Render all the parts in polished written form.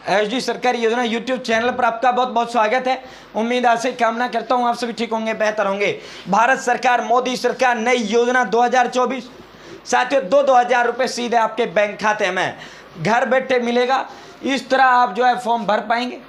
HD सरकारी योजना YouTube channel पर आपका बहुत बहुत स्वागत है। उम्मीद आशा कामना करता हूं आप सभी ठीक होंगे, बेहतर होंगे। भारत सरकार, मोदी सरकार, नई योजना 2024। साथियों, 2,000 रुपये सीधे आपके बैंक खाते में घर बैठे मिलेगा। इस तरह आप जो है फॉर्म भर पाएंगे।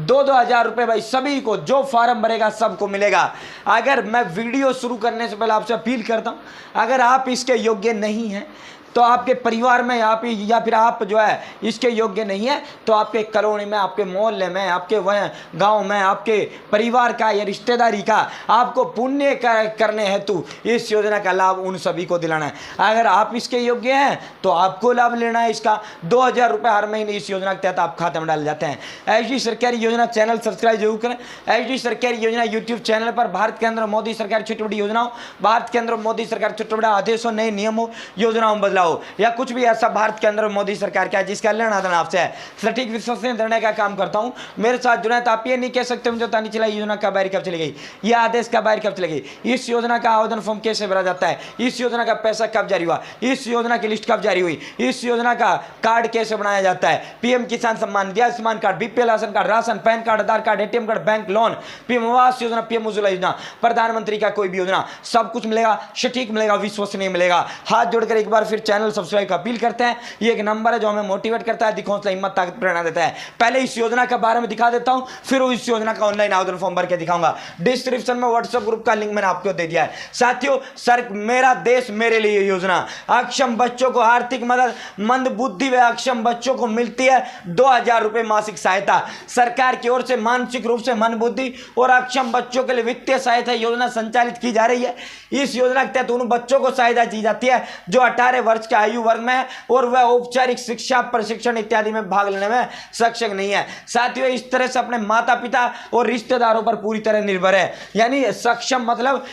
2,000 रुपये भाई सभी को, जो फॉर्म भरेगा सबको मिलेगा। अगर मैं वीडियो शुरू करने से पहले आपसे अपील करता हूँ, अगर आप इसके योग्य नहीं हैं तो आपके परिवार में या फिर आप जो है इसके योग्य नहीं है तो आपके कॉलोनी में, आपके मोहल्ले में, आपके वह गांव में, आपके परिवार का या रिश्तेदारी का आपको पुण्य करने हेतु इस योजना का लाभ उन सभी को दिलाना है। अगर आप इसके योग्य हैं तो आपको लाभ लेना है इसका। 2,000 रुपये हर महीने इस योजना के तहत आप खाते में डाले जाते हैं। एचडी सरकारी योजना चैनल सब्सक्राइब जरूर करें। एचडी सरकारी योजना यूट्यूब चैनल पर भारत के अंदर मोदी सरकार छोटी बड़ी योजनाओं, भारत के अंदर मोदी सरकार छोटे बड़े आदेशों, नए नियमों, योजनाओं बदलाव या कुछ भी ऐसा भारत के अंदर मोदी सरकार का है जिसका लेना देना आपसे है, सटीक विश्वसनीय निर्णय का काम करता हूं। मेरे साथ जुड़े तो आप ये नहीं कह सकते मुझे पता नहीं चला योजना कब बाहर कब चली गई, यह आदेश कब बाहर कब चली गई, इस योजना का आवेदन फॉर्म कैसे भरा जाता है, इस योजना का पैसा कब जारी हुआ, इस योजना की लिस्ट कब जारी हुई, इस योजना का कार्ड कैसे बनाया जाता है, PM Kisan Samman Nidhi, Ayushman card, BPL ration card, ration, PAN card, Aadhaar card, ATM card, bank loan, PM Awas Yojana, PM Ujjwala योजना, प्रधानमंत्री का कोई भी योजना, सब कुछ मिलेगा, सटीक मिलेगा, विश्वसनीय मिलेगा। हाथ जोड़कर एक बार फिर चैनल सब्सक्राइब का अपील करते हैं। ये एक नंबर है जो हमें मोटिवेट करता है, हौसला, हिम्मत, ताकत, प्रेरणा देता है। पहले इस योजना के बारे में दिखा देता हूं, फिर इस योजना का ऑनलाइन आवेदन फॉर्म भर के दिखाऊंगा। डिस्क्रिप्शन में व्हाट्सएप ग्रुप का लिंक मैंने आपको दे दिया है। साथियों, सर मेरा देश मेरे लिए योजना, अक्षम बच्चों को आर्थिक मदद, मंद बुद्धि व अक्षम बच्चों को मिलती है 2,000 रुपये मासिक सहायता। सरकार की ओर से मानसिक रूप से मंद बुद्धि और अक्षम बच्चों के लिए वित्तीय सहायता योजना संचालित की जा रही है। इस योजना के तहत उन बच्चों को सहायता दी जाती है जो 18 वर्ष के आयु वर्ग में और वह औपचारिक शिक्षा, प्रशिक्षण इत्यादि में भाग लेने में सक्षम नहीं है। साथियों, इस तरह से अपने माता पिता और रिश्तेदारों पर पूरी तरह निर्भर है। यानी सक्षम मतलब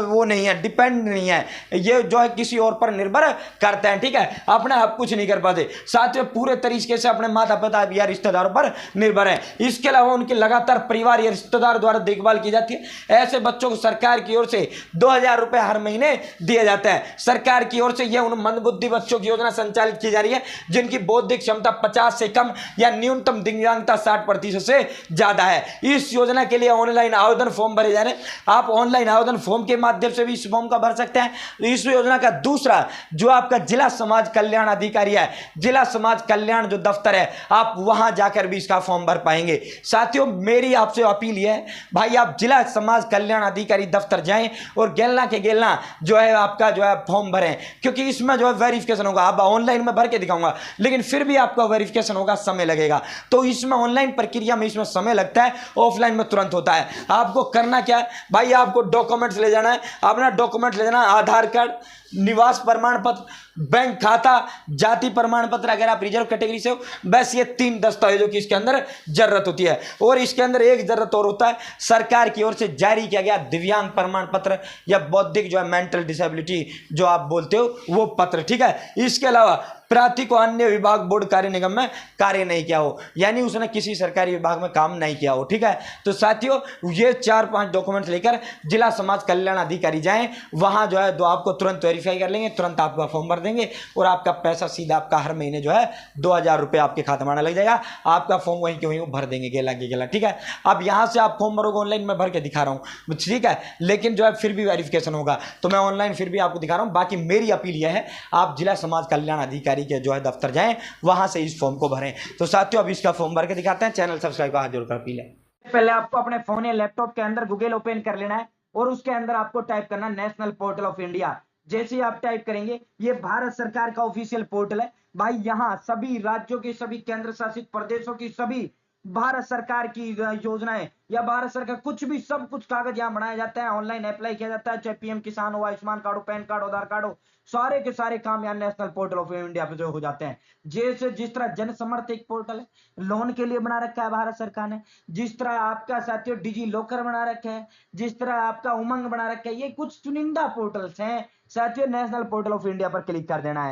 वो नहीं है, डिपेंड नहीं है, ये जो है किसी और पर निर्भर करते हैं। ठीक है, अपने आप कुछ नहीं कर पाते। साथियों, पूरे तरीके से अपने माता पिता या रिश्तेदारों पर निर्भर है। इसके अलावा उनकी लगातार परिवार या रिश्तेदार द्वारा देखभाल की जाती है। ऐसे बच्चों को सरकार की ओर से 2,000 रुपये हर महीने दिए जाते हैं। सरकार की ओर से यह उन मंदबुद्धि बच्चों की योजना संचालित की जा रही है जिनकी बौद्धिक क्षमता 50 से कम या न्यूनतम दिव्यांगता 60% से ज्यादा है। इस योजना के लिए ऑनलाइन आवेदन फॉर्म भरे जा रहे हैं। आप ऑनलाइन आवेदन फॉर्म के माध्यम से भी इस फॉर्म का भर सकते हैं। इस योजना का दूसरा जो आपका जिला समाज कल्याण अधिकारी है, जिला समाज कल्याण जो दफ्तर है, आप वहां जाकर भी इसका फॉर्म भर पाएंगे। साथियों, मेरी आपसे अपील यह है, भाई आप जिला समाज कल्याण अधिकारी दफ्तर जाएं और गेलना के गेलना जो है आपका जो है फॉर्म भरें, क्योंकि इसमें जो है वेरिफिकेशन होगा। आप ऑनलाइन में भर के दिखाऊंगा लेकिन फिर भी आपका वेरिफिकेशन होगा, समय लगेगा। तो इसमें ऑनलाइन प्रक्रिया में इसमें समय लगता है, ऑफलाइन में तुरंत होता है। आपको करना क्या है भाई, आपको डॉक्यूमेंट्स ले जाना है। अपना डॉक्यूमेंट ले जाना, आधार कार्ड, निवास प्रमाण पत्र, बैंक खाता, जाति प्रमाण पत्र अगर आप रिजर्व कैटेगरी से हो, बस ये 3 दस्तावेजों की इसके अंदर जरूरत होती है। और इसके अंदर एक जरूरत और होता है, सरकार की ओर से जारी किया गया दिव्यांग प्रमाण पत्र या बौद्धिक जो है मेंटल डिसेबिलिटी जो आप बोलते हो वो पत्र। ठीक है, इसके अलावा प्रार्थी को अन्य विभाग, बोर्ड, कार्य निगम में कार्य नहीं किया हो, यानी उसने किसी सरकारी विभाग में काम नहीं किया हो। ठीक है, तो साथियों ये 4-5 डॉक्यूमेंट्स लेकर जिला समाज कल्याण अधिकारी जाएं, वहां जो है दो आपको तुरंत वेरीफाई कर लेंगे, तुरंत आपका फॉर्म भर देंगे और आपका पैसा सीधा आपका हर महीने जो है 2,000 रुपये आपके खाते में आने लग जाएगा। आपका फॉर्म वहीं के वहीं भर देंगे, गेला के गेला। ठीक है, अब यहाँ से आप फॉर्म भरोगे, ऑनलाइन में भर के दिखा रहा हूँ, ठीक है, लेकिन जो है फिर भी वेरिफिकेशन होगा, तो मैं ऑनलाइन फिर भी आपको दिखा रहा हूँ। बाकी मेरी अपील यह है, आप जिला समाज कल्याण अधिकारी के जो है दफ्तर जाएं, वहां से इस फॉर्म को भरें। तो साथियों, अब इसका फॉर्म भर के दिखाते हैं। चैनल सब्सक्राइब का हाथ जोड़कर अपील है। पहले आपको अपने फोन या लैपटॉप के अंदर गूगल ओपन कर लेना है और उसके अंदर आपको टाइप करना नेशनल पोर्टल ऑफ इंडिया। जैसे ही आप टाइप करेंगे, ये भारत सरकार का ऑफिशियल पोर्टल है भाई। यहाँ सभी राज्यों के, सभी केंद्र शासित प्रदेशों की, सभी भारत सरकार की योजनाएं या भारत सरकार कुछ भी, सब कुछ कागज यहाँ बनाया जाता है, ऑनलाइन अप्लाई किया जाता है। चाहे पीएम किसान हो, आयुष्मान कार्ड हो, पैन कार्ड हो, आधार कार्ड हो, सारे के सारे काम यहाँ नेशनल पोर्टल ऑफ इंडिया पे जो हो जाते हैं। जैसे जिस तरह जन समर्थ एक पोर्टल है, लोन के लिए बना रखा है भारत सरकार ने, जिस तरह आपका साथियों डिजी लॉकर बना रखा है, जिस तरह आपका उमंग बना रखा है, ये कुछ चुनिंदा पोर्टल्स हैं। साथियों, नेशनल पोर्टल ऑफ इंडिया पर क्लिक कर देना है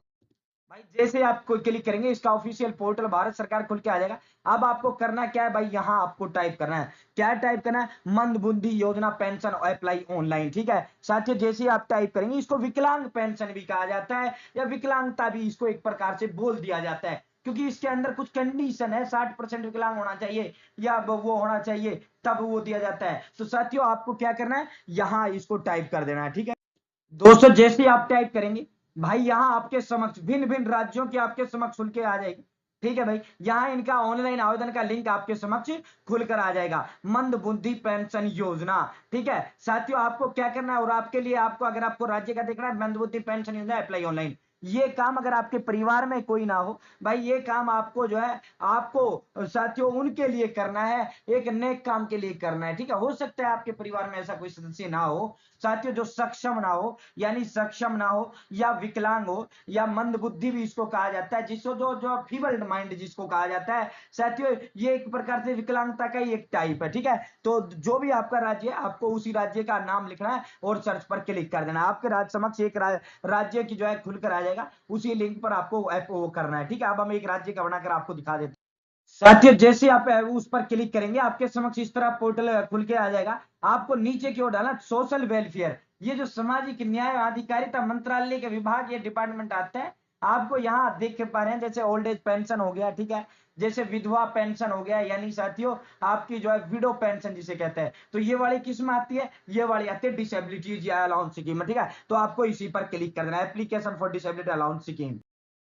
भाई। जैसे आप कोई क्लिक करेंगे, इसका ऑफिशियल पोर्टल भारत सरकार खुल के आ जाएगा। अब आपको करना क्या है भाई, यहां आपको टाइप करना है, क्या टाइप करना है, मंदबुद्धि योजना पेंशन अप्लाई ऑनलाइन। ठीक है साथियों, जैसे ही आप टाइप करेंगे, इसको विकलांग पेंशन भी कहा जाता है या विकलांगता भी इसको एक प्रकार से बोल दिया जाता है। क्योंकि इसके अंदर कुछ कंडीशन है, 60% विकलांग होना चाहिए या वो होना चाहिए, तब वो दिया जाता है। तो साथियों आपको क्या करना है, यहां इसको टाइप कर देना है। ठीक है दोस्तों, जैसे ही आप टाइप करेंगे भाई यहां आपके समक्ष भिन्न भिन्न राज्यों की आपके समक्ष खुल के आ जाएगी। ठीक है भाई, यहां इनका ऑनलाइन आवेदन का लिंक आपके समक्ष खुलकर आ जाएगा, मंद बुद्धि पेंशन योजना। ठीक है साथियों, आपको क्या करना है, और आपके लिए आपको अगर आपको राज्य का देखना है, मंद बुद्धि पेंशन योजना अप्लाई ऑनलाइन। ये काम अगर आपके परिवार में कोई ना हो भाई, ये काम आपको जो है आपको साथियों उनके लिए करना है, एक नेक काम के लिए करना है। ठीक है, हो सकता है आपके परिवार में ऐसा कोई सदस्य ना हो साथियों जो सक्षम ना हो, यानी सक्षम ना हो या विकलांग हो या मंद बुद्धि भी इसको कहा जाता है, जिसको जो जो फीबल्ड माइंड जिसको कहा जाता है साथियों, ये एक प्रकार से विकलांगता का ही एक टाइप है। ठीक है, तो जो भी आपका राज्य है आपको उसी राज्य का नाम लिखना है और सर्च पर क्लिक कर देना। आपके राज्य समक्ष एक राज्य की जो है खुलकर आ जाएगा, उसी लिंक पर आपको ऐप वो करना है। ठीक है, अब हम एक राज्य का बनाकर आपको दिखा देते हैं। साथियों जैसे आप उस पर क्लिक करेंगे आपके समक्ष इस तरह पोर्टल खुल के आ जाएगा। आपको नीचे की ओर डालना सोशल वेलफेयर, ये जो सामाजिक न्याय अधिकारिता मंत्रालय के विभाग ये डिपार्टमेंट आता है। आपको यहाँ देख पा रहे हैं जैसे ओल्ड एज पेंशन हो गया, ठीक है, जैसे विधवा पेंशन हो गया, यानी साथियों आपकी जो है विडो पेंशन जिसे कहते हैं, तो ये वाली किस्म आती है, ये वाली आती है डिसेबिलिटी अलाउंस स्कीम। ठीक है, तो आपको इसी पर क्लिक कर देना है, application for disability allowance scheme.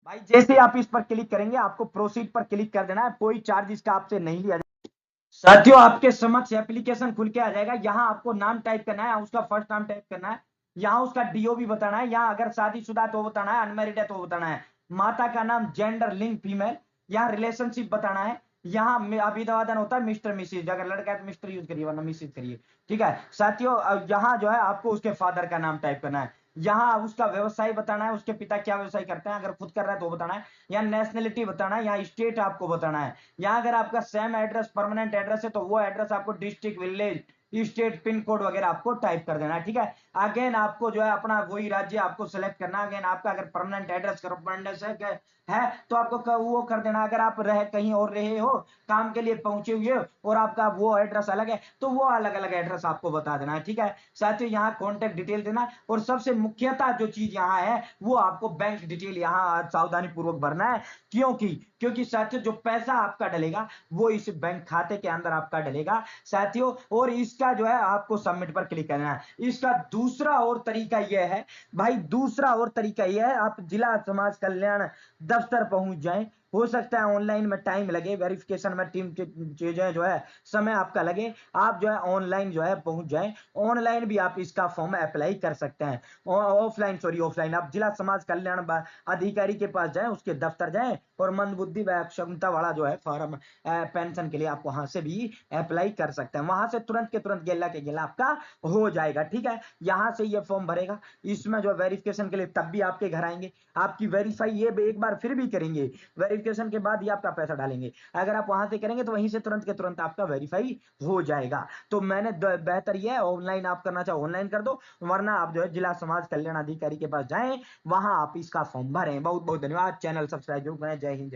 भाई जैसे ही आप इस पर क्लिक करेंगे आपको प्रोसीड पर क्लिक कर देना है, कोई चार्ज इसका आपसे नहीं लिया जाएगा। साथियों आपके समक्ष एप्लीकेशन खुल के आ जाएगा, यहां आपको नाम टाइप करना है, उसका फर्स्ट नाम टाइप करना है, यहां उसका डीओ भी बताना है, यहां अगर शादीशुदा तो बताना है, अनमैरिड है तो बताना है, माता का नाम जेंडर लिंग फीमेल, यहाँ रिलेशनशिप बताना है, यहाँ अभिवादन होता है मिस्टर मिसिज, अगर लड़का है तो मिस्टर यूज करिए वरना मिसिज करिए। ठीक है साथियों, यहाँ जो है आपको उसके फादर का नाम टाइप करना है, यहाँ उसका व्यवसाय बताना है, उसके पिता क्या व्यवसाय करते हैं, अगर खुद कर रहा है तो बताना है, यहाँ नेशनलिटी बताना है, यहाँ स्टेट आपको बताना है, यहाँ अगर आपका सेम एड्रेस परमानेंट एड्रेस है तो वो एड्रेस आपको district village state pin code वगैरह आपको टाइप कर देना है। ठीक है, अगेन आपको जो है अपना वही राज्य आपको सेलेक्ट करना है, अगेन आपका अगर परमानेंट एड्रेस है तो आपको वो कर देना, अगर आप रह कहीं और रहे हो काम के लिए पहुंचे हुए हो और आपका वो एड्रेस अलग है तो वो अलग अलग एड्रेस आपको बता देना है। ठीक है साथियों, यहाँ कॉन्टेक्ट डिटेल देना, और सबसे मुख्यतः जो चीज यहाँ है वो आपको बैंक डिटेल यहाँ सावधानी पूर्वक भरना है, क्योंकि साथियों जो पैसा आपका डलेगा वो इस बैंक खाते के अंदर आपका डलेगा साथियों, और इसका जो है आपको सबमिट पर क्लिक करना है। इसका दूसरा और तरीका यह है भाई, दूसरा और तरीका यह है, आप जिला समाज कल्याण दफ्तर पहुंच जाएं, हो सकता है ऑनलाइन में टाइम लगे, वेरिफिकेशन में टीम चीजें जो है समय आपका लगे, आप जो है ऑनलाइन जो है पहुंच जाएं, ऑनलाइन भी आप इसका फॉर्म अप्लाई कर सकते हैं, ऑफलाइन आप जिला समाज कल्याण अधिकारी के पास जाएं, उसके दफ्तर जाएं और मंदबुद्धि व अक्षमता वाला जो है फॉर्म पेंशन के लिए आप वहां से भी अप्लाई कर सकते हैं, वहां से तुरंत के तुरंत गेला के गेला आपका हो जाएगा। ठीक है, यहां से ये फॉर्म भरेगा, इसमें जो वेरिफिकेशन के लिए तब भी आपके घर आएंगे, आपकी वेरीफाई ये एक बार फिर भी करेंगे, वेरिफिकेशन के बाद ही आपका पैसा डालेंगे, अगर आप वहां से करेंगे तो वहीं से तुरंत के तुरंत आपका वेरीफाई हो जाएगा। तो मैंने बेहतर ये है ऑनलाइन आप करना चाहो ऑनलाइन कर दो, वरना आप जो है जिला समाज कल्याण अधिकारी के पास जाएं, वहां आप इसका फॉर्म भरें। बहुत बहुत धन्यवाद, चैनल सब्सक्राइब जरूर करें। जय हिंद।